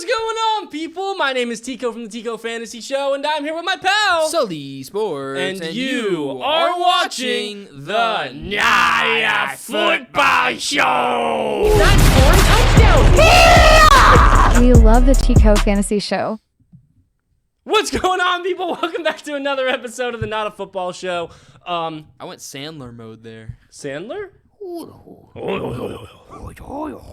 What's going on, people? My name is Tico from the Tico Fantasy Show, and I'm here with my pal, Sully Sports, and you are watching the Naya Football Show. That's one touchdown. We love the Tico Fantasy Show. What's going on, people? Welcome back to another episode of the Not a Football Show. I went Sandler mode there. Sandler?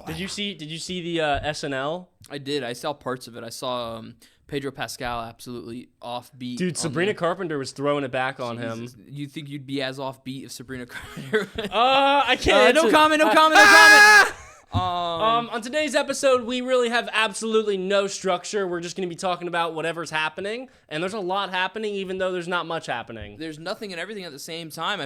Did you see the SNL? I did. I saw parts of it. I saw Pedro Pascal absolutely offbeat. Dude, Sabrina Carpenter was throwing it back on him. You think you'd be as offbeat if Sabrina Carpenter? I can't. No comment. On today's episode, we really have absolutely no structure. We're just going to be talking about whatever's happening, and there's a lot happening, even though there's not much happening. There's nothing and everything at the same time.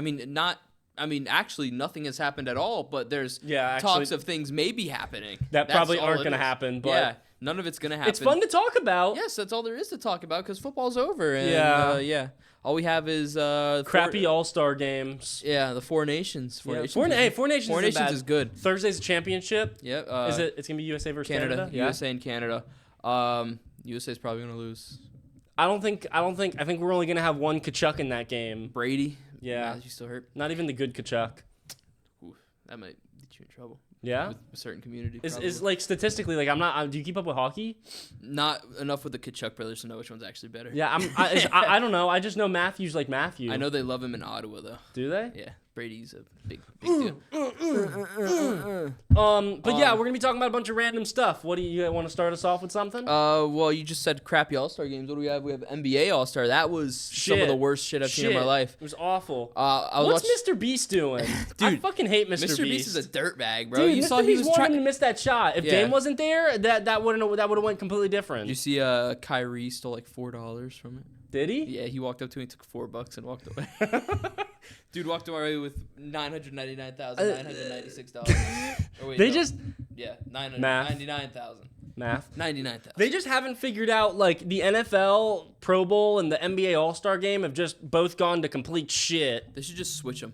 Actually, nothing has happened at all, but there's talks of things maybe happening. That's probably aren't going to happen, but yeah, none of it's going to happen. It's fun to talk about. Yes, that's all there is to talk about because football's over. And, all we have is crappy All-Star games. Yeah, the Four Nations. Four Nations is good. Thursday's a championship. Yep. It's gonna be USA versus Canada? Yeah. USA and Canada. USA's probably gonna lose. I think we're only gonna have one Kachuk in that game. Brady. Yeah. Is he still hurt? Not even the good Kachuk. Ooh, that might get you in trouble. Yeah. With a certain community. Is like statistically, like I'm not. Do you keep up with hockey? Not enough with the Kachuk brothers to know which one's actually better. Yeah, I don't know. I just know Matthew's like Matthew. I know they love him in Ottawa though. Do they? Yeah. Brady's a big deal. But yeah, we're gonna be talking about a bunch of random stuff. What do you want to start us off with something? Well, you just said crappy All-Star games. What do we have? We have NBA All-Star. That was some of the worst shit I've seen in my life. It was awful. What's Mr. Beast doing? Dude, I fucking hate Mr. Beast. Mr. Beast is a dirtbag, bro. Dude, you Mr. saw he Beast was wanted him to miss that shot. If Dame wasn't there, that would have went completely different. Did you see Kyrie stole like $4 from it? Did he? Yeah, he walked up to me, took $4 and walked away. Dude walked away with $999,996. Oh, wait, $999,000. Math. 99,000. They just haven't figured out, like, the NFL Pro Bowl and the NBA All-Star Game have just both gone to complete shit. They should just switch them.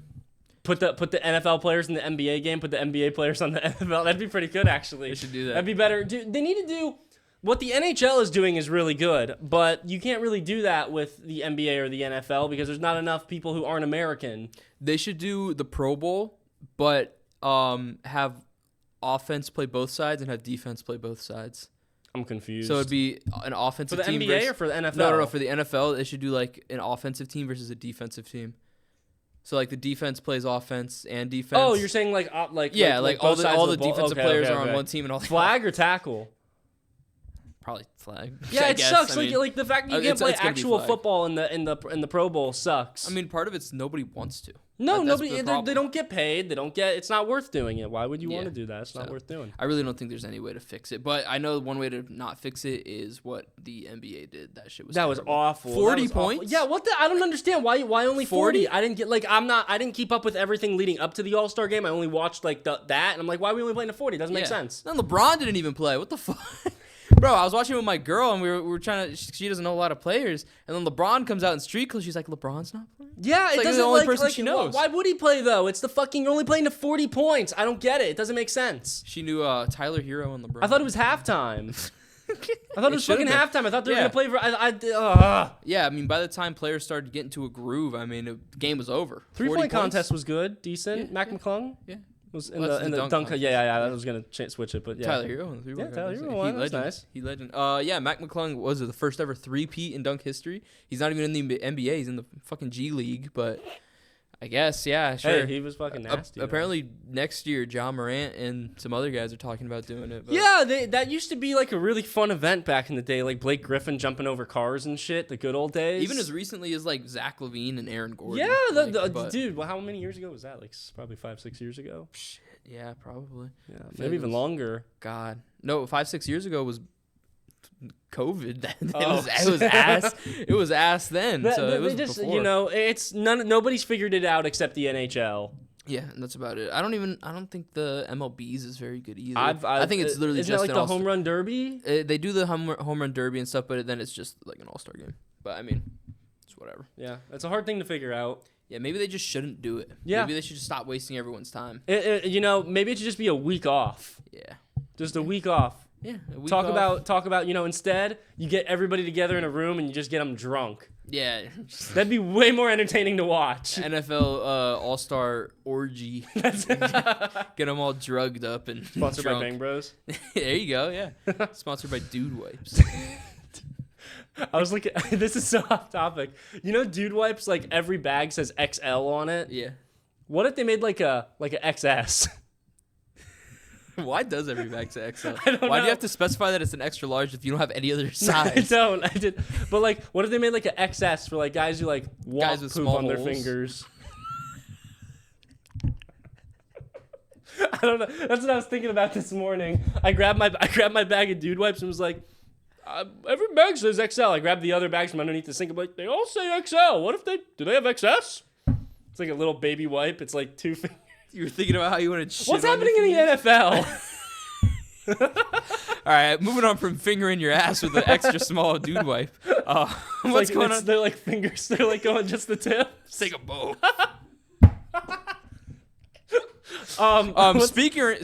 Put the NFL players in the NBA game, put the NBA players on the NFL. That'd be pretty good, actually. They should do that. That'd be better. Dude, they need to do... What the NHL is doing is really good, but you can't really do that with the NBA or the NFL because there's not enough people who aren't American. They should do the Pro Bowl, but have offense play both sides and have defense play both sides. I'm confused. So it'd be an offensive team. For the NBA or for the NFL? No. For the NFL, they should do like an offensive team versus a defensive team. So like the defense plays offense and defense. Oh, you're saying like all the defensive players are on one team and all the flag or tackle. Probably flag. Yeah, it sucks. Like the fact that you can't play actual football in the Pro Bowl sucks. I mean, part of it's nobody wants to. No, nobody. They don't get paid. They don't get. It's not worth doing it. Why would you want to do that? It's not worth doing. I really don't think there's any way to fix it. But I know one way to not fix it is what the NBA did. That shit was. That was awful. 40 points. Awful. Yeah. What the? I don't understand why only 40. I didn't get I didn't keep up with everything leading up to the All-Star game. I only watched like that, and I'm like, why are we only playing to 40? It doesn't make sense. Then LeBron didn't even play. What the fuck? Bro, I was watching with my girl, and we were trying to. She doesn't know a lot of players, and then LeBron comes out in street clothes. She's like, "LeBron's not playing." Yeah, it's it doesn't. the only person she knows. Why would he play though? It's the fucking. You're only playing to 40 points. I don't get it. It doesn't make sense. She knew Tyler Hero and LeBron. I thought it was halftime. I thought it was fucking halftime. I thought they were gonna play for. Yeah, I mean, by the time players started getting to a groove, I mean, the game was over. 3-point contest was good, decent. Yeah, Mac McClung. Yeah. Was in the dunk. Yeah. I was gonna switch it, but yeah. Tyler Hero in the 3-point. Yeah, Tyler Hero. That's nice. He legend. Yeah, Mac McClung was the first ever 3-peat in dunk history. He's not even in the NBA. He's in the fucking G League, but I guess sure. Hey, he was fucking nasty. Apparently next year, John Morant and some other guys are talking about doing it. But. Yeah, that used to be like a really fun event back in the day, like Blake Griffin jumping over cars and shit. The good old days. Even as recently as like Zach LaVine and Aaron Gordon. Yeah, dude. Well, how many years ago was that? Like probably 5-6 years ago. Shit. Yeah, probably. Yeah, maybe even longer. God, no, 5-6 years ago was COVID. It was ass then. It was just before. It's nobody's figured it out except the NHL. Yeah, and that's about it. I don't think the MLB's is very good either. I think it's literally isn't just it like the home run derby. They do the home run derby and stuff, but then it's just like an all-star game. But I mean, it's whatever. Yeah, it's a hard thing to figure out. Yeah, maybe they just shouldn't do it. Yeah. Maybe they should just stop wasting everyone's time. Maybe it should just be a week off. Yeah. Just a week off. Yeah. a week Talk off. about, instead you get everybody together in a room and you just get them drunk. Yeah. That'd be way more entertaining to watch. NFL All-Star orgy. Get them all drugged up and Sponsored drunk. by Bang Bros. There you go. Yeah. Sponsored by Dude Wipes. I was looking. This is so off topic. Dude Wipes, like every bag says XL on it. Yeah. What if they made like a XS? Why does every bag say XL? I don't Why do know. you have to specify that it's an extra large if you don't have any other I size? don't. I did. But like, what if they made like an XS for like guys who like walk Guys with poop small on their holes. fingers? I don't know. That's what I was thinking about this morning. I grabbed my bag of Dude Wipes and was like, every bag says XL. I grabbed the other bags from underneath the sink. I'm like, they all say XL. What if do they have XS? It's like a little baby wipe. It's like 2 fingers. You were thinking about how you wanted shit. What's on happening your in the fingers? NFL? All right, moving on from fingering your ass with an extra small dude wipe. What's going on? They're like fingers. They're like going just the tip. Take a bow. What's-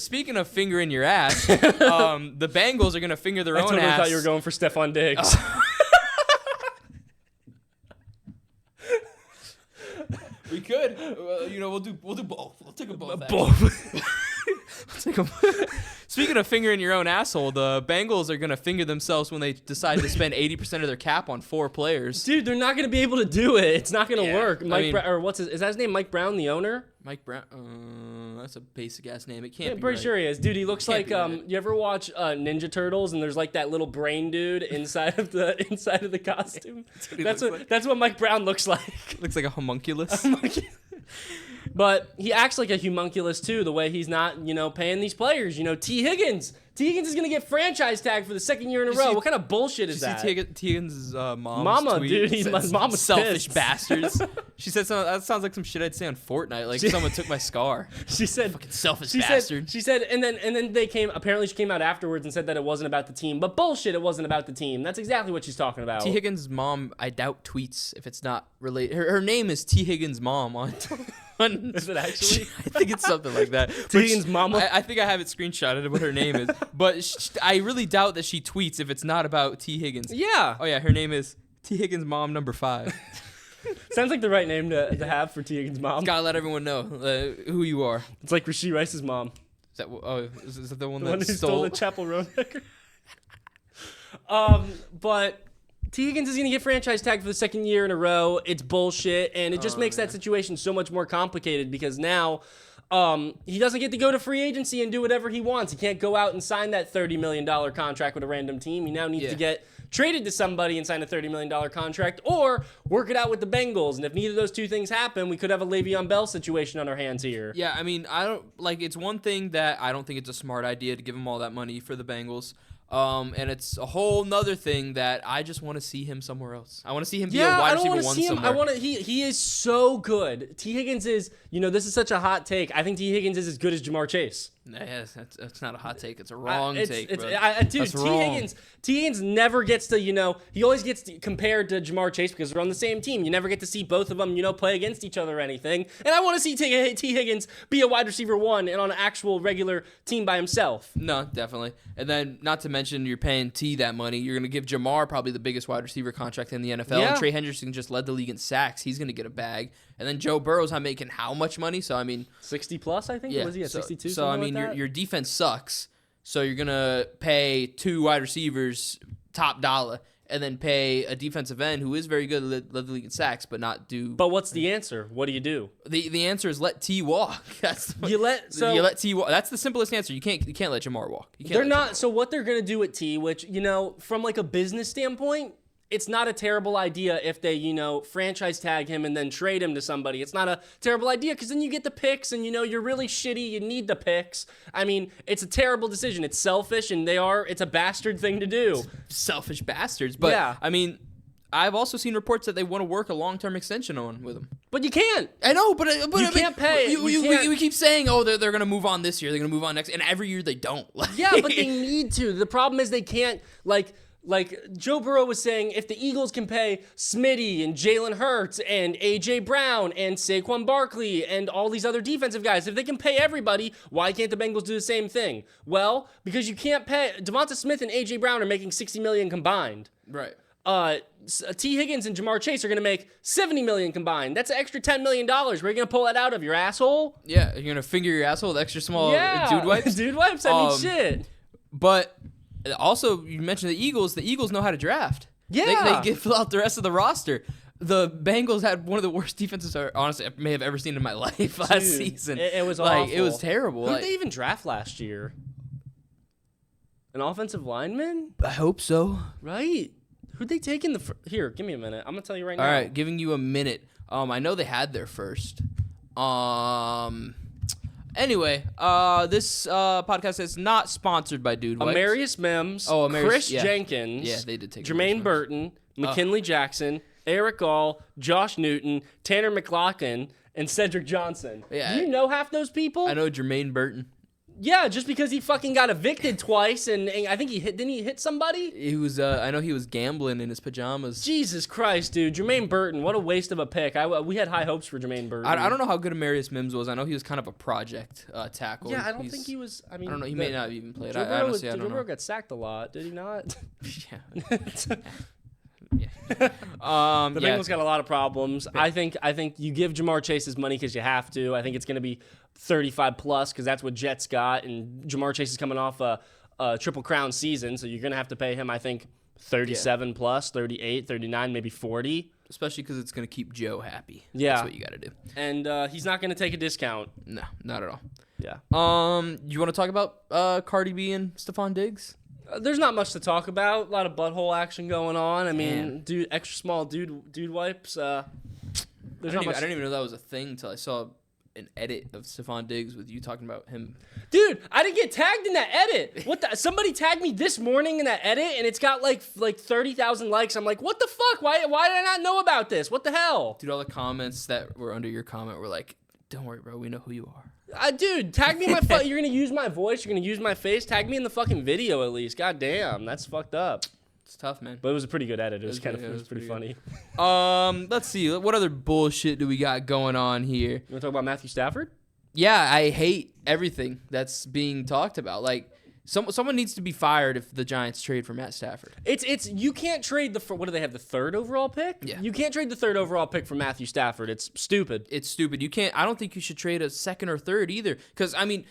Speaking of fingering your ass, the Bengals are gonna finger their I own totally ass. thought you were going for Stephon Diggs. We could, we'll do both. We'll take a both. Speaking of fingering your own asshole, the Bengals are gonna finger themselves when they decide to spend 80% of their cap on 4 players. Dude, they're not going to be able to do it. It's not going to Yeah, work. I Mike mean- Brown, or is that his name? Mike Brown, the owner? Mike Brown, that's a basic ass name. It can't. Yeah, I'm be pretty right. sure he is. Dude, he looks Can't like be right. you ever watch Ninja Turtles and there's like that little brain dude inside of the costume? what he That's looks what like. that's what Mike Brown looks like. Looks like a homunculus. But he acts like a homunculus too, the way he's not, paying these players. T. Higgins. T. Higgins is gonna get franchise tagged for the 2nd year in a You row. see- What kind of bullshit is Did that? you see T. Higgins' mom's Mama, tweet? dude, It says, mama's selfish pissed. bastards. She said something. That sounds like some shit I'd say on Fortnite. Like someone took my scar. She said, Fucking selfish she bastard. said, and then they came. Apparently, she came out afterwards and said that it wasn't about the team. But bullshit, it wasn't about the team. That's exactly what she's talking about. T. Higgins' mom, I doubt tweets if it's not related. Her name is T. Higgins' mom on. Is it actually? I think it's something like that. T. Higgins' mama? I think I have it screenshotted of what her name is, but I really doubt that she tweets if it's not about T. Higgins. Yeah. Oh yeah, her name is T. Higgins' mom number 5. Sounds like the right name to have for T. Higgins' mom. Gotta let everyone know who you are. It's like Rasheed Rice's mom. Is that the one The that one who stole stole the Chapel Roan record. But T. Higgins is going to get franchise tagged for the 2nd year in a row. It's bullshit, and it just makes that situation so much more complicated because now he doesn't get to go to free agency and do whatever he wants. He can't go out and sign that $30 million contract with a random team. He now needs to get traded to somebody and sign a $30 million contract or work it out with the Bengals. And if neither of those two things happen, we could have a Le'Veon Bell situation on our hands here. Yeah, I mean, I don't like. It's one thing that I don't think it's a smart idea to give him all that money for the Bengals. And it's a whole nother thing that I just want to see him somewhere else. I want to see him be a Yeah, wide I don't receiver want to one see him. somewhere. He is so good. T. Higgins is, this is such a hot take. I think T. Higgins is as good as Jamar Chase. Yes, that's not a hot take. It's a wrong take, bro. Dude, That's T. wrong. Higgins never gets to, he always gets compared to Jamar Chase because they're on the same team. You never get to see both of them, play against each other or anything. And I want to see T. Higgins be a wide receiver 1 and on an actual regular team by himself. No, definitely. And then, not to mention, you're paying T that money. You're going to give Jamar probably the biggest wide receiver contract in the NFL. Yeah. And Trey Hendrickson just led the league in sacks. He's going to get a bag. And then Joe Burrow's not making how much money? So, I mean... 60 plus, I think? Yeah. Was he at 62? So, I mean, your defense sucks. So, you're going to pay 2 wide receivers top dollar and then pay a defensive end who is very good, led the league in sacks, but not do... But what's the answer? What do you do? The answer is let T walk. You let T walk. That's the simplest answer. You can't let Jamar walk. You can't They're let not. So what they're gonna do at T, which from like a business standpoint, it's not a terrible idea if they franchise tag him and then trade him to somebody. It's not a terrible idea because then you get the picks and you're really shitty. You need the picks. I mean, it's a terrible decision. It's selfish and it's a bastard thing to do. selfish bastards. But Yeah. I mean, I've also seen reports that they want to work a long-term extension on with him. But you can't. I know, but I mean, can't pay. We keep saying, oh, they're going to move on this year. They're going to move on next, and every year they don't. Yeah, but they need to. The problem is they can't Like, Joe Burrow was saying, if the Eagles can pay Smitty and Jalen Hurts and A.J. Brown and Saquon Barkley and all these other defensive guys, if they can pay everybody, why can't the Bengals do the same thing? Well, because you can't pay. Devonta Smith and A.J. Brown are making $60 million combined. Right. T. Higgins and Jamar Chase are going to make $70 million combined. That's an extra $10 million. Where are you going to pull that out of, your asshole? Yeah, you're going to finger your asshole with extra small dude wipes? Dude wipes, I mean, shit. But also, you mentioned the Eagles. The Eagles know how to draft. Yeah. They fill out the rest of the roster. The Bengals had one of the worst defenses honestly I may have ever seen in my life last season. It was awful. It was terrible. Who did they even draft last year? An offensive lineman? I hope so. Right. Who'd they take in the Here, give me a minute. I'm going to tell you right now. All right, giving you a minute. I know they had their first. Anyway, this podcast is not sponsored by Dude Wipes. Amarius Mims, Chris Jenkins, yeah, they did take Jermaine Burton, McKinley Jackson, Eric Gall, Josh Newton, Tanner McLaughlin, and Cedric Johnson. Yeah. Do you know half those people? I know Jermaine Burton. Yeah, just because he fucking got evicted twice, and I think didn't he hit somebody? He was, I know he was gambling in his pajamas. Jesus Christ, dude. Jermaine Burton, what a waste of a pick. We had high hopes for Jermaine Burton. I don't know how good Amarius Mims was. I know he was kind of a project tackle. Yeah, I don't think he was. I don't know. He may not have even played. Joe Honestly, I don't know. Burrow got sacked a lot, did he not? Yeah. Yeah. The Bengals got a lot of problems. I think you give Jamar Chase his money because you have to. I think it's going to be 35 plus because that's what Jets got, and Jamar Chase is coming off a Triple Crown season, so you're going to have to pay him, I think, 37 plus, 38, 39, maybe 40. Especially because it's going to keep Joe happy. Yeah. That's what you got to do. And he's not going to take a discount. No, not at all. Yeah. You want to talk about Cardi B and Stephon Diggs? There's not much to talk about. A lot of butthole action going on. I mean, dude, extra small dude wipes. I didn't even know that was a thing until I saw an edit of Stephon Diggs with you talking about him. Dude, I didn't get tagged in that edit. What the? Somebody tagged me this morning in that edit, and it's got like 30,000 likes. I'm like, what the fuck? Why did I not know about this? What the hell? Dude, all the comments that were under your comment were like, don't worry, bro. We know who you are. Dude, tag me in my you're going to use my voice. You're going to use my face. Tag me in the fucking video at least. God damn, that's fucked up. It's tough, man. But it was a pretty good edit. It was pretty funny. Let's see. What other bullshit do we got going on here? You want to talk about Matthew Stafford? Yeah, I hate everything that's being talked about. Like, someone needs to be fired if the Giants trade for Matt Stafford. It's you can't trade what do they have, the third overall pick? Yeah. You can't trade the third overall pick for Matthew Stafford. It's stupid. It's stupid. You can't. I don't think you should trade a second or third either. Because I mean,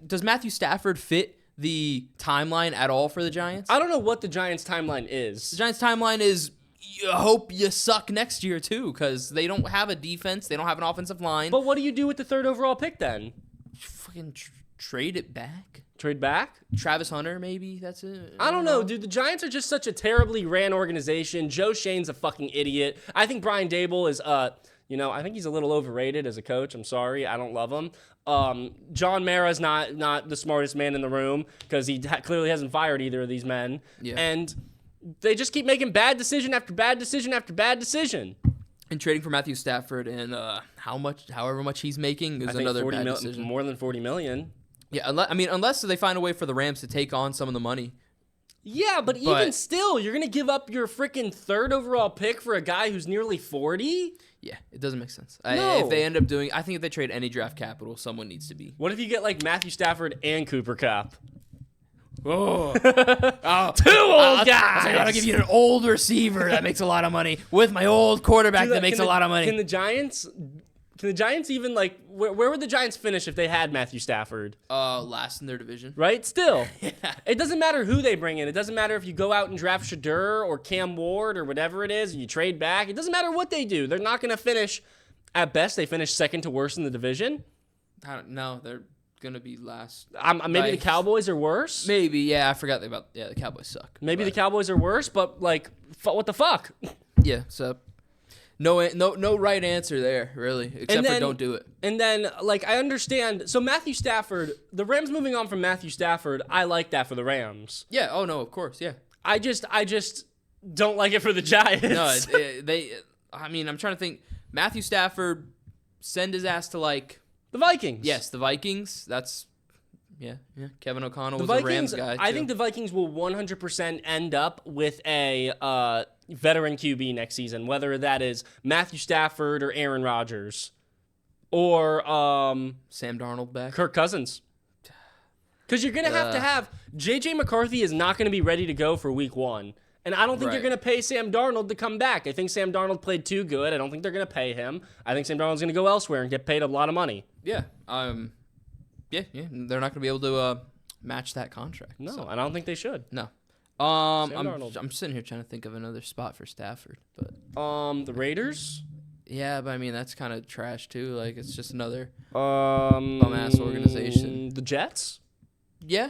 does Matthew Stafford fit the timeline at all for the Giants? I don't know what the Giants' timeline is. The Giants' timeline is you hope you suck next year too, because they don't have a defense. They don't have an offensive line. But what do you do with the third overall pick then? Fucking trade it back. Trade back? Travis Hunter, maybe? That's it. I don't know, dude. The Giants are just such a terribly ran organization. Joe Shane's a fucking idiot. I think Brian Dable is, I think he's a little overrated as a coach. I'm sorry. I don't love him. John Mara's not the smartest man in the room because he clearly hasn't fired either of these men. Yeah. And they just keep making bad decision after bad decision after bad decision. And trading for Matthew Stafford and however much he's making is another bad decision. More than $40 million. Yeah, unless they find a way for the Rams to take on some of the money. Yeah, but even still, you're going to give up your freaking third overall pick for a guy who's nearly 40? Yeah, it doesn't make sense. No. If they end up doing, I think if they trade any draft capital, someone needs to be. What if you get like Matthew Stafford and Cooper Kupp? Oh. Two old guys! I'll give you an old receiver that makes a lot of money with my old quarterback that makes a lot of money. Can the Giants even like where would the Giants finish if they had Matthew Stafford? Last in their division. Right? Still. Yeah. It doesn't matter who they bring in. It doesn't matter if you go out and draft Shadur or Cam Ward or whatever it is, and you trade back. It doesn't matter what they do. They're not going to finish, at best, they finish second to worst in the division. I don't know. They're going to be last. Maybe the Cowboys are worse. Maybe, yeah. I forgot about, the Cowboys suck. Maybe the Cowboys are worse, but like, what the fuck? Yeah, so no right answer there, really, except for don't do it. And then, like, I understand. So Matthew Stafford, the Rams moving on from Matthew Stafford, I like that for the Rams. Yeah. Oh no, of course. Yeah. I just don't like it for the Giants. No, I'm trying to think. Matthew Stafford, send his ass to like the Vikings. Yes, the Vikings. That's Yeah. Kevin O'Connell The was Vikings, a Rams guy, too. I think the Vikings will 100% end up with a veteran QB next season, whether that is Matthew Stafford or Aaron Rodgers or Sam Darnold back. Kirk Cousins. Because you're going to have J.J. McCarthy is not going to be ready to go for week 1. And I don't think you're going to pay Sam Darnold to come back. I think Sam Darnold played too good. I don't think they're going to pay him. I think Sam Darnold's going to go elsewhere and get paid a lot of money. Yeah. Yeah. They're not going to be able to match that contract. No, so. I don't think they should. No. I'm sitting here trying to think of another spot for Stafford, but the Raiders? Yeah, but I mean that's kind of trash too. Like it's just another bum-ass organization. The Jets? Yeah.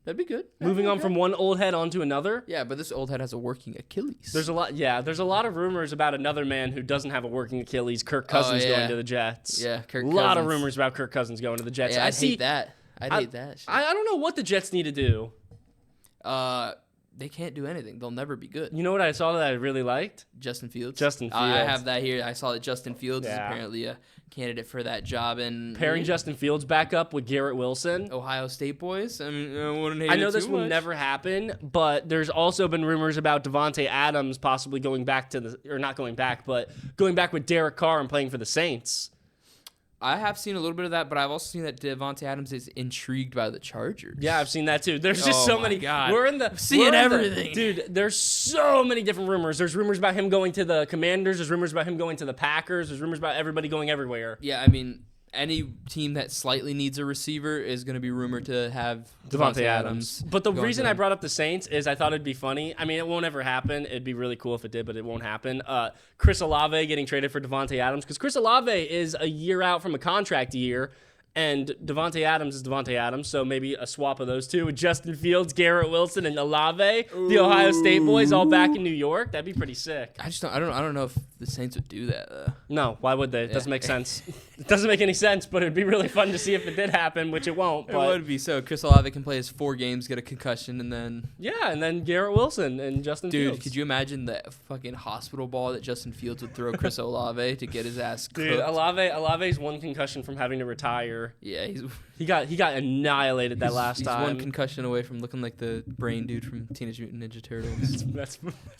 That'd be good. Moving on from one old head onto another? Yeah, but this old head has a working Achilles. There's a lot of rumors about another man who doesn't have a working Achilles, Kirk Cousins going to the Jets. Yeah, Kirk Cousins. A lot of rumors about Kirk Cousins going to the Jets. Yeah, I'd hate that. I'd hate that shit. I don't know what the Jets need to do. They can't do anything. They'll never be good. You know what I saw that I really liked? Justin Fields. I have that here. I saw that Justin Fields is apparently a candidate for that job. And pairing Justin Fields back up with Garrett Wilson. Ohio State boys. I mean, I wouldn't hate I know it this too will much. never happen, but there's also been rumors about Devontae Adams possibly going back going back with Derek Carr and playing for the Saints. I have seen a little bit of that, but I've also seen that Devontae Adams is intrigued by the Chargers. Yeah, I've seen that too. There's just so many. God. We're seeing everything. Dude, there's so many different rumors. There's rumors about him going to the Commanders. There's rumors about him going to the Packers. There's rumors about everybody going everywhere. Yeah, I mean, any team that slightly needs a receiver is going to be rumored to have Devontae Adams. But the reason I brought up the Saints is I thought it'd be funny. I mean, it won't ever happen. It'd be really cool if it did, but it won't happen. Chris Olave getting traded for Devontae Adams because Chris Olave is a year out from a contract year, and Devontae Adams is Devontae Adams, so maybe a swap of those two with Justin Fields, Garrett Wilson, and Olave, the Ohio State boys, all back in New York. That'd be pretty sick. I don't know if the Saints would do that though. No, why would they? It doesn't make sense. It doesn't make any sense, but it'd be really fun to see if it did happen, which it won't. But it would be so. Chris Olave can play his 4 games, get a concussion, and then and then Garrett Wilson and Justin Fields. Dude, could you imagine the fucking hospital ball that Justin Fields would throw Chris Olave to get his ass cooked? Dude, Olave's one concussion from having to retire. Yeah, he got annihilated that last he's time. One concussion away from looking like the brain dude from Teenage Mutant Ninja Turtles. that's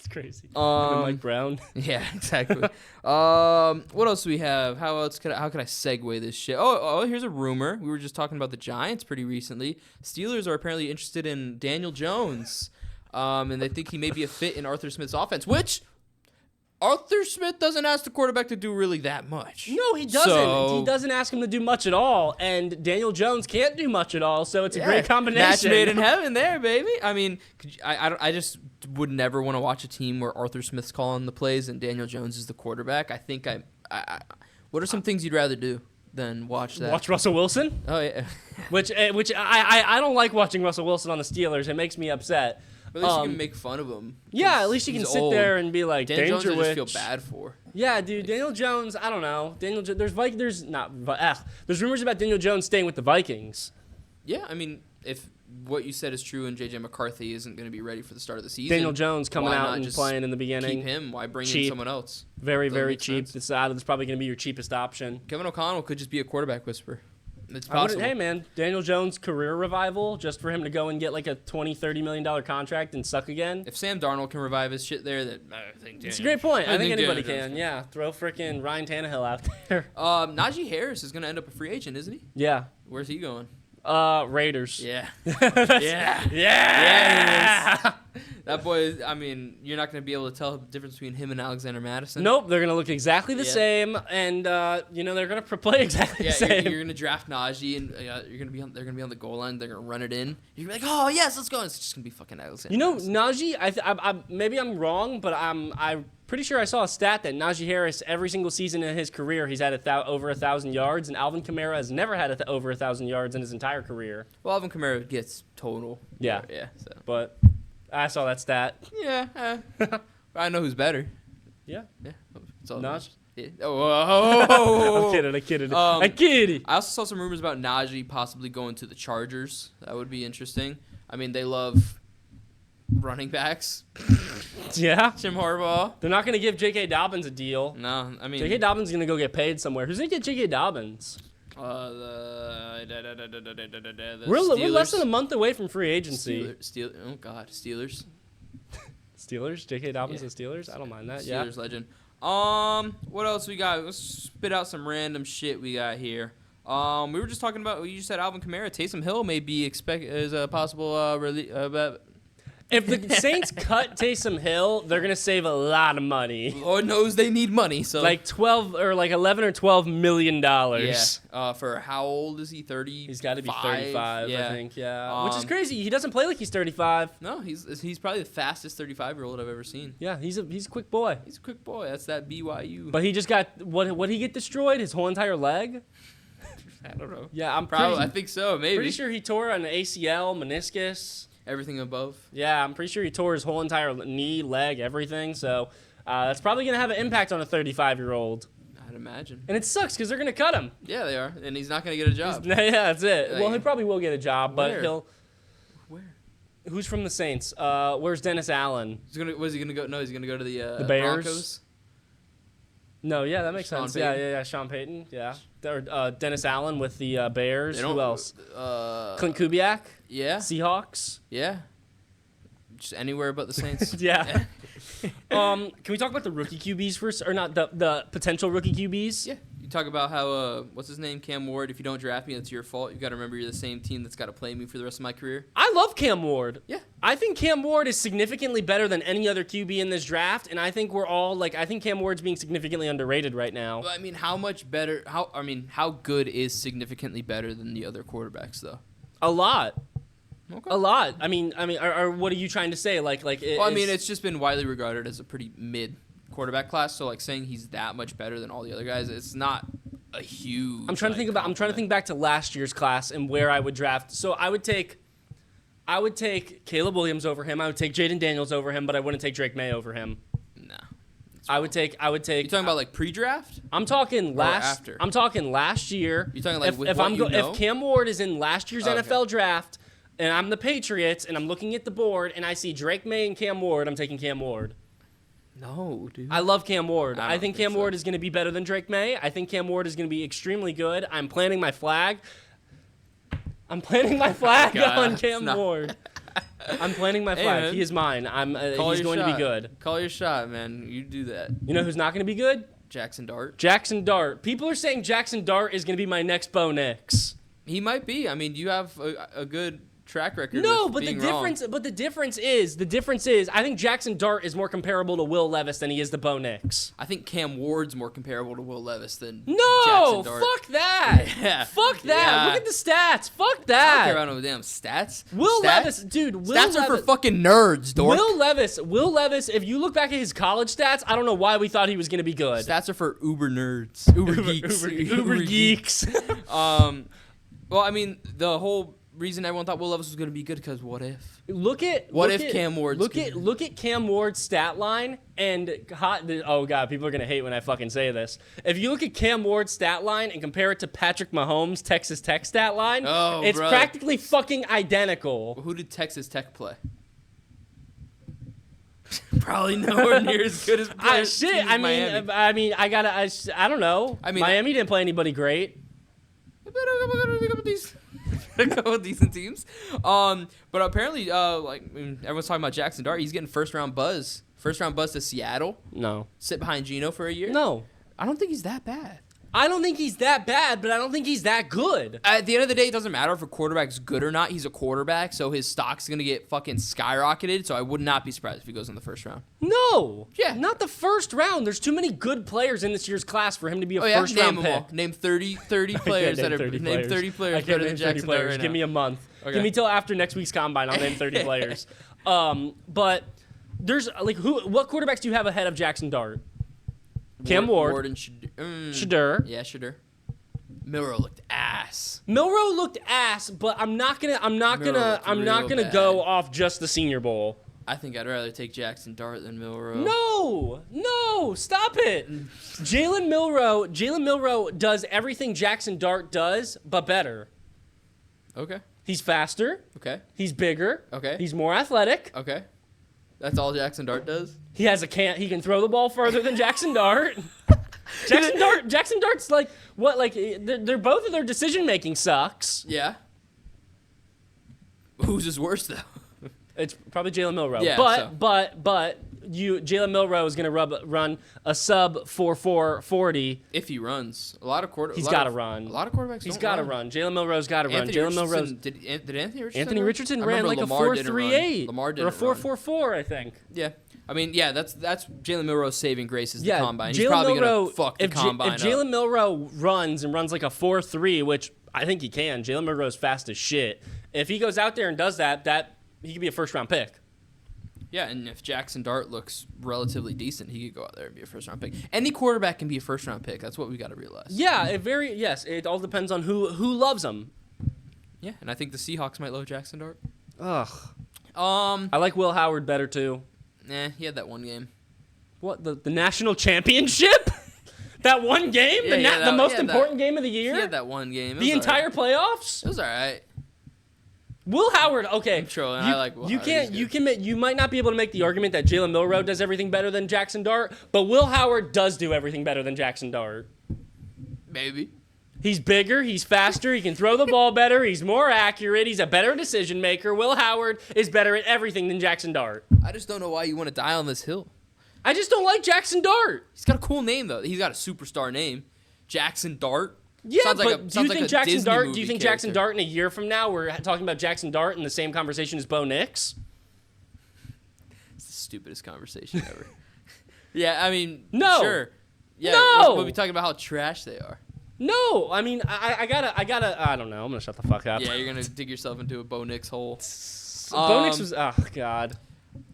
crazy. And Mike Brown. Yeah, exactly. What else do we have? How could I segue this shit? Oh, here's a rumor. We were just talking about the Giants pretty recently. Steelers are apparently interested in Daniel Jones, and they think he may be a fit in Arthur Smith's offense, which Arthur Smith doesn't ask the quarterback to do really that much. No, he doesn't. He doesn't ask him to do much at all, and Daniel Jones can't do much at all, so it's a great combination. Match made in heaven there, baby. I mean, I just would never want to watch a team where Arthur Smith's calling the plays and Daniel Jones is the quarterback. I think what are some things you'd rather do than watch that? Watch Russell Wilson? Oh, yeah. which I don't like watching Russell Wilson on the Steelers. It makes me upset. At least you can make fun of him. Yeah, at least you can sit there and be like, Daniel Danger Jones I Witch. just feel bad for. Yeah, dude, Daniel Jones, I don't know. There's rumors about Daniel Jones staying with the Vikings. Yeah, I mean, if what you said is true and J.J. McCarthy isn't going to be ready for the start of the season. Daniel Jones coming out and playing in the beginning. Keep him. Why bring cheap. in someone else? Very, very cheap. It's probably going to be your cheapest option. Kevin O'Connell could just be a quarterback whisperer. It's possible. Hey, man, Daniel Jones' career revival, just for him to go and get like a $20, $30 million contract and suck again. If Sam Darnold can revive his shit there, then I think it's a great point. I think anybody can. Yeah, throw freaking Ryan Tannehill out there. Najee Harris is going to end up a free agent, isn't he? Yeah. Where's he going? Raiders. Yeah. Yeah. That boy, I mean, you're not going to be able to tell the difference between him and Alexander Madison. Nope, they're going to look exactly the same, and they're going to play exactly the same. You're going to draft Najee, and they're going to be on the goal line. They're going to run it in. You're going to be like, oh yes, let's go. It's just going to be fucking Alexander. Najee. I maybe I'm wrong, but I'm pretty sure I saw a stat that Najee Harris every single season in his career he's had over 1,000 yards, and Alvin Kamara has never had over 1,000 yards in his entire career. Well, Alvin Kamara gets total. Yeah. So. But I saw that stat. Yeah. I know who's better. Yeah. It's all Najee. Yeah. Oh. I'm kidding. I'm kidding. I also saw some rumors about Najee possibly going to the Chargers. That would be interesting. I mean, they love running backs. Yeah. Jim Harbaugh. They're not going to give J.K. Dobbins a deal. No, I mean, J.K. Dobbins is going to go get paid somewhere. Who's going to get J.K. Dobbins? We're less than a month away from free agency. Steelers. Steelers? J.K. Dobbins and Steelers? I don't mind that. Steelers legend. What else we got? Let's spit out some random shit we got here. We were just talking about. You just said Alvin Kamara. Taysom Hill may be as a possible If the Saints cut Taysom Hill, they're gonna save a lot of money. Lord knows they need money. So like 12 or like 11 or 12 million dollars. Yeah. For how old is he? 30. He's got to be 35. Yeah. I think. Yeah. Which is crazy. He doesn't play like he's 35. No, he's probably the fastest 35-year-old I've ever seen. Yeah. He's a quick boy. He's a quick boy. That's that BYU. But he just got what he get destroyed? His whole entire leg. I don't know. Yeah, I think so. Maybe. Pretty sure he tore an ACL, meniscus. Everything above. Yeah, I'm pretty sure he tore his whole entire knee, leg, everything. So that's probably going to have an impact on a 35-year-old. I'd imagine. And it sucks because they're going to cut him. Yeah, they are. And he's not going to get a job. Yeah, that's it. Like, well, he probably will get a job, but he'll... Where? Who's from the Saints? Where's Dennis Allen? Was he going to go? No, he's going to go to the Bears? Broncos. No, yeah, that makes Sean sense. Payton? Yeah. Sean Payton, yeah. Or, Dennis Allen with the Bears. Who else? Clint Kubiak? Yeah. Seahawks? Yeah. Just anywhere but the Saints. Yeah. Can we talk about the rookie QBs first, or not the potential rookie QBs? Yeah. You talk about how what's his name, Cam Ward. If you don't draft me, that's your fault. You got to remember you're the same team that's got to play me for the rest of my career. I love Cam Ward. Yeah. I think Cam Ward is significantly better than any other QB in this draft, and I think I think Cam Ward's being significantly underrated right now. But I mean, how much better? How good is significantly better than the other quarterbacks though? A lot. Okay. A lot. I mean, or what are you trying to say? It's just been widely regarded as a pretty mid quarterback class. So like saying he's that much better than all the other guys, it's not a huge. I'm trying to think back to last year's class and where I would draft. So I would take Caleb Williams over him. I would take Jaden Daniels over him, but I wouldn't take Drake May over him. No. I would take. You talking about like pre-draft? I'm talking last. After? I'm talking last year. You talking like if Cam Ward is in last year's Okay. NFL draft, and I'm the Patriots, and I'm looking at the board, and I see Drake May and Cam Ward, I'm taking Cam Ward. No, dude. I love Cam Ward. I I don't think think Cam so. Ward is going to be better than Drake May. I think Cam Ward is going to be extremely good. I'm planting my flag. I'm planting my flag God, on Cam Ward. I'm planting my Hey, flag. man. He is mine. He's going to be good. Call your shot, man. You do that. You know who's not going to be good? Jackson Dart. Jackson Dart. People are saying Jackson Dart is going to be my next Bo Nix. He might be. I mean, you have a good track record. No, with but the being wrong. difference is I think Jackson Dart is more comparable to Will Levis than he is to Bo Nix. I think Cam Ward's more comparable to Will Levis than No, Jackson Dart. fuck that. Yeah. Fuck that. Yeah. Look at the stats. Fuck I don't that. care about no damn stats. Will Stats? Levis, dude. Stats are for fucking nerds, dork. Will Levis, if you look back at his college stats, I don't know why we thought he was going to be good. Stats are for uber nerds, uber geeks, Uber geeks. Well, I mean, the whole reason everyone thought Will Levis was going to be good because what if? Look at Cam Ward's good? Look at Cam Ward's stat line oh god, people are gonna hate when I fucking say this. If you look at Cam Ward's stat line and compare it to Patrick Mahomes' Texas Tech stat line, it's brother. practically fucking identical. Who did Texas Tech play? Probably nowhere near as good as Miami. I don't know. I mean, Miami didn't play anybody great. A couple of decent teams. But apparently, everyone's talking about Jackson Dart. He's getting first round buzz to Seattle. No. Sit behind Geno for a year. No. I don't think he's that bad. I don't think he's that bad, but I don't think he's that good. At the end of the day, it doesn't matter if a quarterback's good or not. He's a quarterback, so his stock's going to get fucking skyrocketed. So I would not be surprised if he goes in the first round. No. Yeah. Not the first round. There's too many good players in this year's class for him to be a first name round them pick. all. Name 30 players that are name 30 players better than Jackson Dart right now. Give me a month. Okay. Give me till after next week's combine. I'll name 30 players. But there's what quarterbacks do you have ahead of Jackson Dart? Cam Ward and Shedeur. Yeah, Shedeur. Milroe looked ass. Milroe looked ass, but I'm not gonna go off just the Senior Bowl. I think I'd rather take Jackson Dart than Milroe. No, stop it. Jalen Milroe does everything Jackson Dart does, but better. Okay. He's faster. Okay. He's bigger. Okay. He's more athletic. Okay. That's all Jackson Dart does? He can throw the ball further than Jackson Dart. Jackson Dart's like what? Like they're both of their decision making sucks. Yeah. Whose is worse though? It's probably Jalen Milroe. Yeah, but Jalen Milroe is gonna run a sub 4.4 40. If he runs, he's got to run. A lot of quarterbacks. He's got to run. Jalen Milroe's got to run. Jalen Milroe's. Did Anthony Richardson? Anthony Richardson I ran remember like Lamar a didn't 4.38 Lamar or a didn't 4.44, I think. Yeah. I mean, yeah, that's Jalen Milroe's saving grace is the Yeah, combine. He's probably going to fuck the combine If Jalen Milroe runs like a 4.3, which I think he can, Jalen Milroe's fast as shit. If he goes out there and does that he could be a first-round pick. Yeah, and if Jackson Dart looks relatively decent, he could go out there and be a first-round pick. Any quarterback can be a first-round pick. That's what we got to realize. Yeah, it all depends on who loves him. Yeah, and I think the Seahawks might love Jackson Dart. Ugh. I like Will Howard better too. Nah, he had that one game. What, the national championship? That one game? Yeah, the most important game of the year? He had that one game. The entire playoffs? It was all right. Will Howard, okay. I'm trolling. I like Will Howard. You might not be able to make the argument that Jalen Milroe does everything better than Jackson Dart, but Will Howard does do everything better than Jackson Dart. Maybe. He's bigger, he's faster, he can throw the ball better, he's more accurate, he's a better decision maker. Will Howard is better at everything than Jackson Dart. I just don't know why you want to die on this hill. I just don't like Jackson Dart. He's got a cool name though. He's got a superstar name. Jackson Dart. Yeah, do you think Jackson Dart? Do you think Jackson character. Dart in a year from now we're talking about Jackson Dart in the same conversation as Bo Nix? It's the stupidest conversation ever. Yeah, I mean, no, sure. Yeah, no. We'll be talking about how trash they are. No, I mean, I gotta. I don't know. I'm gonna shut the fuck up. Yeah, you're gonna dig yourself into a Bo Nix hole. Bo Nix was, oh god,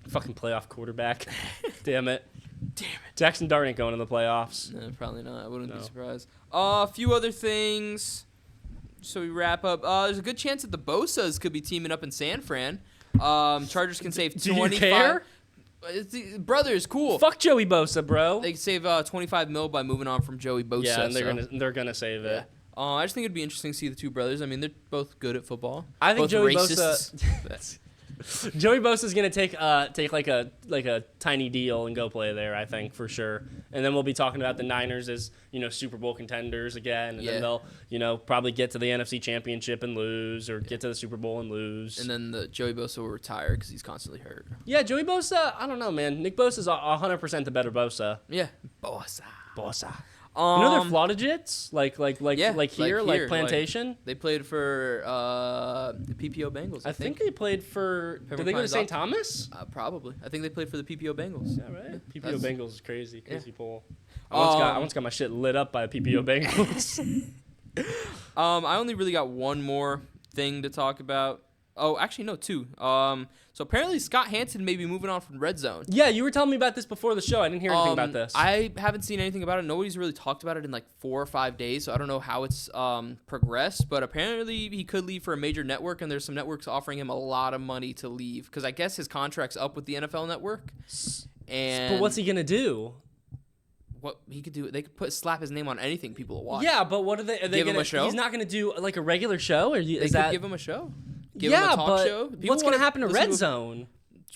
fucking playoff quarterback. Damn it. Jackson Dart ain't going to the playoffs. No, probably not. I wouldn't be surprised. A few other things. So we wrap up. There's a good chance that the Bosas could be teaming up in San Fran. Chargers can save 25. Do you care? Brothers, cool. Fuck Joey Bosa, bro. They can save 25 mil by moving on from Joey Bosa. Yeah, and they're gonna save it. Yeah. I just think it'd be interesting to see the two brothers. I mean, they're both good at football. I think both Joey racists. Bosa. Joey Bosa's gonna take like a tiny deal and go play there. I think for sure. And then we'll be talking about the Niners as Super Bowl contenders again. And then they'll probably get to the NFC Championship and lose, or get to the Super Bowl and lose. And then the Joey Bosa will retire because he's constantly hurt. Yeah, Joey Bosa. I don't know, man. Nick Bosa's 100% the better Bosa. Yeah, Bosa. They're Flautigits? Like here, like Plantation? They played for the PPO Bengals. I think they played for... Did they go to St. Thomas? Probably. I think they played for the PPO Bengals. Yeah, right. PPO Bengals is crazy. Crazy poll. I once got my shit lit up by PPO Bengals. I only really got one more thing to talk about. Oh, actually, no, two. So apparently Scott Hansen may be moving on from Red Zone. Yeah, you were telling me about this before the show. I didn't hear anything about this. I haven't seen anything about it. Nobody's really talked about it in like 4 or 5 days, so I don't know how it's progressed. But apparently he could leave for a major network, and there's some networks offering him a lot of money to leave because I guess his contract's up with the NFL Network. But what's he gonna do? What he could do? They could slap his name on anything people will watch. Yeah, but what are they? Are they give gonna, him a show? He's not gonna do like a regular show, or they could give him a show. Give him a talk show. What's going to happen to Red Zone?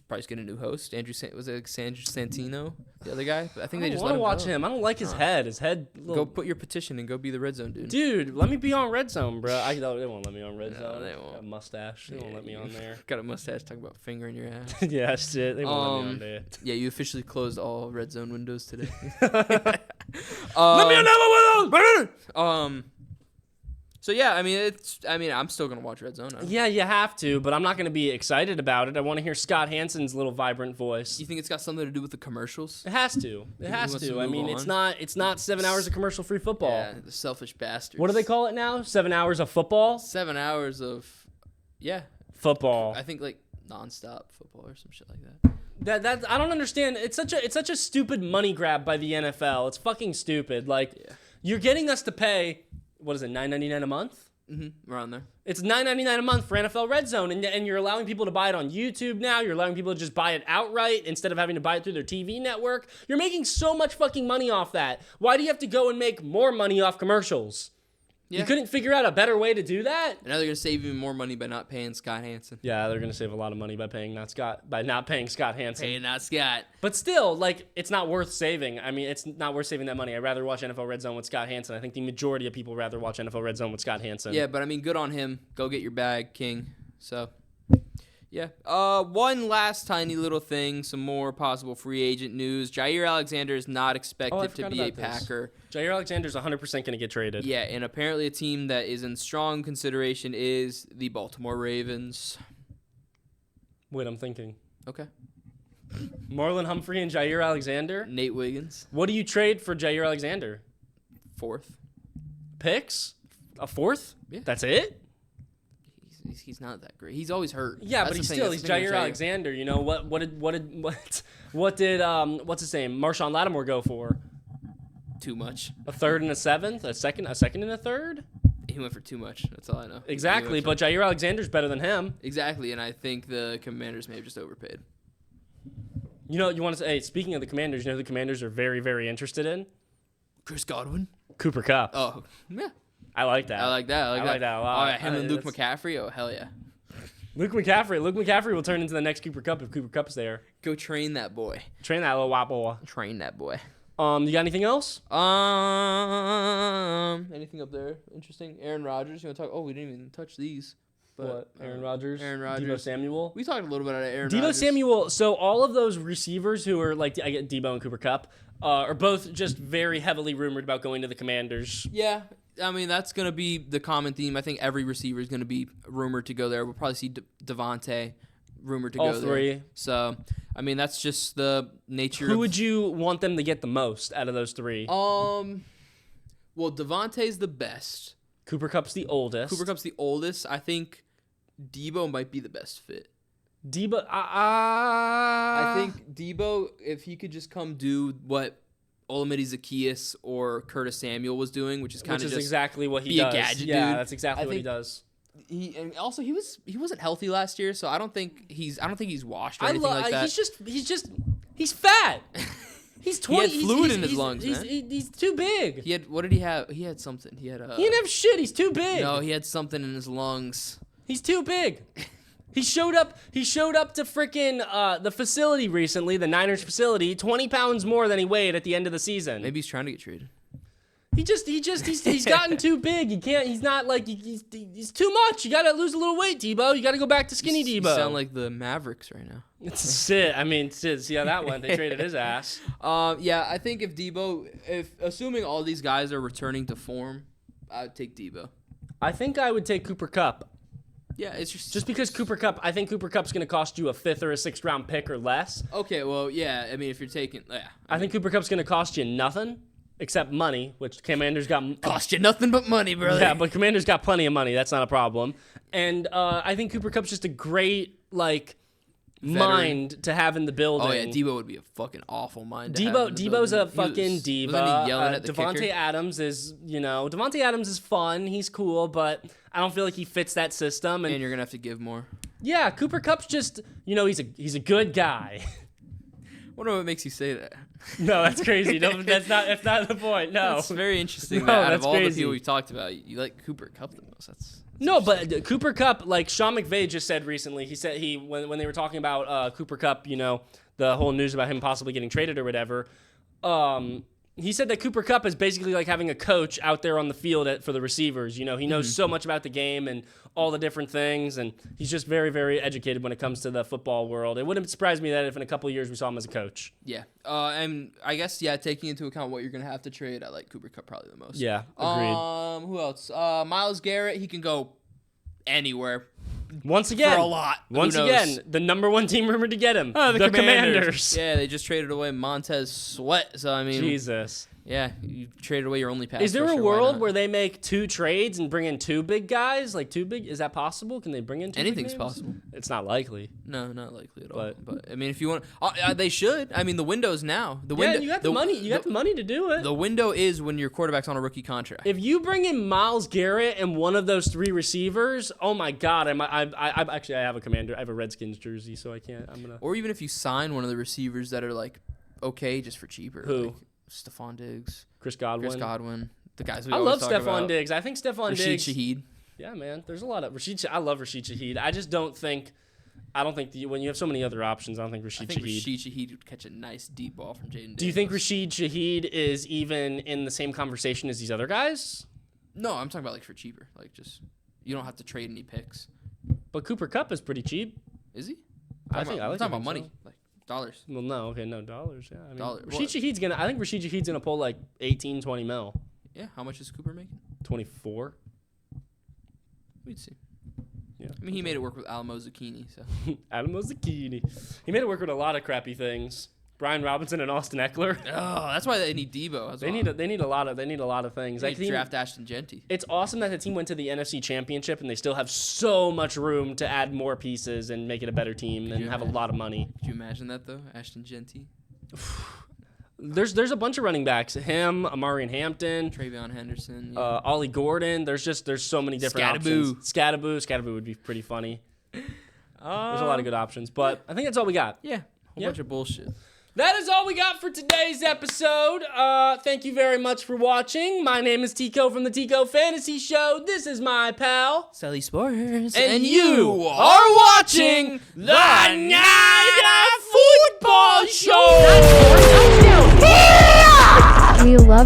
Probably get a new host. Was it Sandro Santino, the other guy? I think they just want to watch go. him. I don't like his head. His head. Go put your petition and go be the Red Zone dude. Dude, let me be on Red Zone, bro. They won't let me on Red Zone. They won't. Got a mustache. They won't let me on there. Got a mustache. Talking about finger in your ass. Yeah, shit. They won't let me on there. Yeah, you officially closed all Red Zone windows today. Let me on that one. So yeah, I mean, I'm still gonna watch Red Zone. Yeah, you have to, but I'm not gonna be excited about it. I want to hear Scott Hansen's little vibrant voice. You think it's got something to do with the commercials? It has to. It has to. I mean, it's not 7 hours of commercial-free football. Yeah, the selfish bastards. What do they call it now? 7 hours of football? 7 hours of, football. I think like nonstop football or some shit like that. That I don't understand. It's such a stupid money grab by the NFL. It's fucking stupid. Like, you're getting us to pay. What is it, $9.99 a month? Mm-hmm. Around there. It's $9.99 a month for NFL Red Zone, and you're allowing people to buy it on YouTube now. You're allowing people to just buy it outright instead of having to buy it through their TV network. You're making so much fucking money off that. Why do you have to go and make more money off commercials? Yeah. You couldn't figure out a better way to do that? And now they're going to save even more money by not paying Scott Hansen. Yeah, they're going to save a lot of money by not paying Scott Hansen. Paying not Scott. But still, like, it's not worth saving. I mean, it's not worth saving that money. I'd rather watch NFL Red Zone with Scott Hansen. I think the majority of people rather watch NFL Red Zone with Scott Hansen. Yeah, but I mean, good on him. Go get your bag, King. So, yeah. One last tiny little thing, some more possible free agent news. Jair Alexander is not expected to be a Packer. Jair Alexander's 100% going to get traded. Yeah, and apparently a team that is in strong consideration is the Baltimore Ravens. Wait, I'm thinking. Okay. Marlon Humphrey and Jair Alexander? Nate Wiggins. What do you trade for Jair Alexander? 4th. Picks? A 4th? Yeah. That's it? He's not that great. He's always hurt. Yeah, That's but the thing. he's That's the thing with Jair Alexander. You know what did what's his name? Marshawn Lattimore go for? Too much. A 3rd and a 7th? A second and a 3rd? He went for too much. That's all I know. Exactly, but Jair Alexander's better than him. Exactly, and I think the Commanders may have just overpaid. You know, you want to say, hey, speaking of the Commanders, you know who the Commanders are very, very interested in? Chris Godwin? Cooper Kupp. Oh, yeah. I like that. I like that a lot. Oh, yeah, him and Luke McCaffrey? Oh, hell yeah. Luke McCaffrey will turn into the next Cooper Kupp if Cooper Kupp's there. Go train that boy. Train that little white boy. Train that boy. You got anything else? Anything up there interesting? Aaron Rodgers. You want to talk? Oh, we didn't even touch these. But What? Aaron Rodgers? Aaron Rodgers. Deebo Samuel? We talked a little bit about Aaron Deebo Rodgers. Samuel. So all of those receivers who are like, I get Deebo and Cooper Kupp, are both just very heavily rumored about going to the Commanders. Yeah. I mean, that's going to be the common theme. I think every receiver is going to be rumored to go there. We'll probably see Devontae rumored to All go three. there. So, I mean, that's just the nature Who of... would you want them to get the most out of those three? Well, Devontae's the best. Cooper Kupp's the oldest. Cooper Kupp's the oldest. I think Deebo might be the best fit. Deebo, I think Deebo, if he could just come do what Olamide Zaccheaus or Curtis Samuel was doing, which is kind of just exactly what he be does. a gadget yeah, dude. that's exactly what he think does. And also he wasn't healthy last year, so I don't think he's washed or anything like that. He's fat. He's 20. He had fluid in his lungs, man. He's too big. He had, what did he have? He had something. He didn't have shit. He's too big. No, he had something in his lungs. He's too big. He showed up to freaking the facility recently, the Niners facility, 20 pounds more than he weighed at the end of the season. Maybe he's trying to get traded. He's gotten too big. He can't. He's not like he's too much. You gotta lose a little weight, Debo. You gotta go back to skinny Debo. You sound like the Mavericks right now. It's it. I mean, see how that went. They traded his ass. Yeah, I think if assuming all these guys are returning to form, I would take Debo. I think I would take Cooper Kupp. Yeah, it's just because Cooper Kupp. I think Cooper Kupp's gonna cost you a 5th or a 6th round pick or less. Okay, well, yeah. I mean, if you're taking, yeah. I think Cooper Kupp's gonna cost you nothing except money, which Commanders got. Cost you nothing but money, brother. Yeah, but Commanders got plenty of money. That's not a problem. And I think Cooper Kupp's just a great mind to have in the building. Oh yeah, Debo would be a fucking awful mind. Debo's a fucking diva. Wasn't he yelling at the Devontae kicker? Adams is, Devontae Adams is fun. He's cool, but I don't feel like he fits that system. And you're gonna have to give more. Yeah, Cooper Kupp's just, he's a good guy. I wonder what makes you say that. No, that's crazy. No, that's not the point. No, It's very interesting No, that out that's of all the crazy. people we've talked about, you like Cooper Kupp the most. That's No, but Cooper Kupp, like Sean McVay just said recently, he said when they were talking about Cooper Kupp, the whole news about him possibly getting traded or whatever, he said that Cooper Kupp is basically like having a coach out there on the field for the receivers. He knows so much about the game and all the different things, and he's just very, very educated when it comes to the football world. It wouldn't surprise me that if in a couple of years we saw him as a coach. yeah. And I guess taking into account what you're gonna have to trade, I like Cooper Kupp probably the most. Yeah, agreed. Who else? Myles Garrett. He can go anywhere. Once again, For a lot. Once Who knows? again, the number one team rumored to get him. The Commanders. Yeah, they just traded away Montez Sweat. So I mean, Jesus. yeah, you traded away your only pass. Is there a rusher, why world not? where they make 2 trades and bring in 2 big guys? Like 2 big? Is that possible? Can they bring in 2 Anything's big names? possible? It's not likely. No, not likely at all. But- But I mean, if you want, they should. I mean, the window's now. The Yeah, window. you got the money. You got the money to do it. The window is when your quarterback's on a rookie contract. If you bring in Myles Garrett and one of those 3 receivers, oh my God! I have a Commander. I have a Redskins jersey, so I can't. I'm gonna. Or even if you sign one of the receivers that are like okay just for cheaper. Who? Like Stephon Diggs, Chris Godwin. The guys we I always love talk Stephon about. Diggs. I think Stephon Rashid Diggs. Shaheed. Yeah, man. There's a lot of Rashid. I love Rashid Shaheed. I just don't think. I don't think when you have so many other options, I don't think Rashid I think Shaheed. Rashid Shaheed would catch a nice deep ball from Jaden. Do you think Rashid Shaheed is even in the same conversation as these other guys? No, I'm talking about like for cheaper. Like just you don't have to trade any picks. But Cooper Kupp is pretty cheap. Is he? I I'm think talking about so. money, like dollars. Well, no, okay, no dollars. Yeah, I mean, Dollar- Rashid what? Shaheed's gonna. I think Rashid Shaheed's gonna pull like 18, 20 mil. Yeah, how much is Cooper making? 24. We'd see. Yeah. I mean, he made it work with Alamo Zucchini, so Adam Zucchini. He made it work with a lot of crappy things. Brian Robinson and Austin Eckler. oh, that's why they need Debo. As They well. need a lot of things. They That need team- draft Ashton Genty. It's awesome that the team went to the NFC Championship and they still have so much room to add more pieces and make it a better team and you have a imagine? lot of money. Could you imagine that though, Ashton Genty, There's a bunch of running backs. Him, Amari Hampton, Travion Henderson? Yeah. Ollie Gordon. There's so many different Scattaboo. options. Scattaboo would be pretty funny. There's a lot of good options, but I think that's all we got. yeah, whole Yeah. bunch of bullshit. That is all we got for today's episode. Thank you very much for watching. My name is Tico from the Tico Fantasy Show. This is my pal. Sally Spores. And you are watching the Night of Football Show. We love